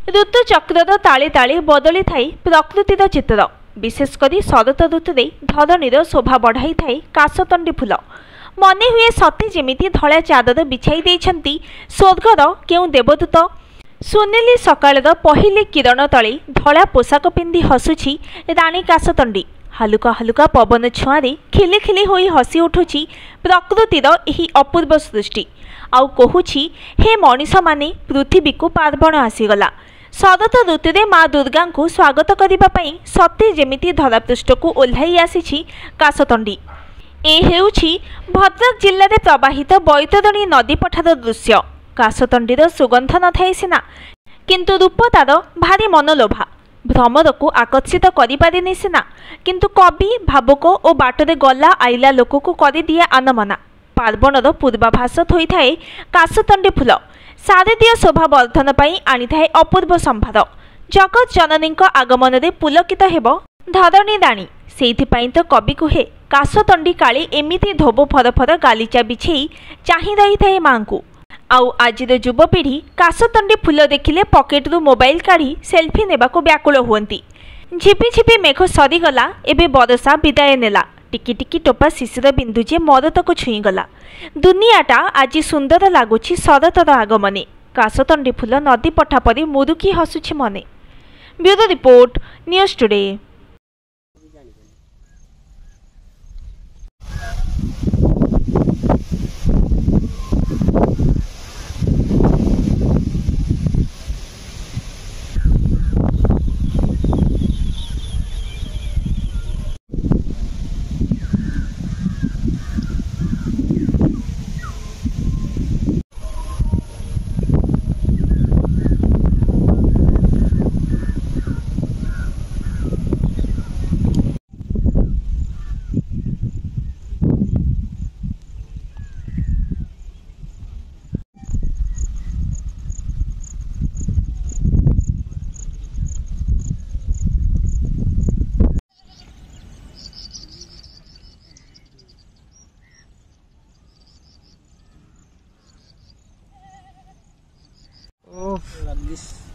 ऋतुचक्रर ताले ताले बदली थाई प्रकृतिर चित्र। विशेषकर शरत ऋतुरे धरणीर शोभा बढ़ाई थाए काशतंडी फूल। मने हुए सते जेमिति धला चादर बिछाई देइछंती स्वर्गर केउ देवदूत। सुनेली सकाळर पहिले किरण तले धला पोशाक पिंधि हसुछि राणी काशतंडी। हालुका हालुका पवन छुआरे खिली खिली होई हसी उठुछि प्रकृतिर एही अपूर्व सृष्टि। आउ कहुछि हे मनीष माने पृथ्वी को पार्वण आसीगला। शरत ऋतुरे माँ दुर्गा को स्वागत करने सते जेमिति धरापृष्ठ को ओह्लाई आसी काशतंडी। ए हेउछि भद्रक जिले में प्रवाहित बैतरणी नदी पठार दृश्य। काशतंडीर सुगंध न थाए सिना किंतु रूप तार भारी मनलोभा। भ्रमर को आकर्षित करिपारेनि सिना किंतु कवि भावुक और बाटरे गला आइला लोक को करदिए आनमना। पार्वणर पूर्वाभास थोई थाए काशतंडी फूल। शारदीय शोभा वर्धन पाई आनी थाए अपूर्व संभार। जगत जननी आगमन में पुलकित हेब धरणी राणी। सेइथिपाई तो कवि कहे काशतंडी काले एमिति धोब फरफर गालीचा बिछेई चाहि रही थाए माँ को। आउ आजिर युवपीढ़ी काशतंडी फूल देखिले पकेटरू मोबाइल काढ़ी सेल्फी नेबाको व्याकुल हुअंती। झिपि झिपि मेघ सरीगला एबे बरसा विदाय नेला। टिकी टिकी टोपा शिशिर बिंदु जे मरतक छुईगला। दुनियाटा आज सुंदर लगुच शरतर आगमने। काशतंडी फूल नदी पठा परी मुरुकी हसुछि मने। Bureau report news today. Like this.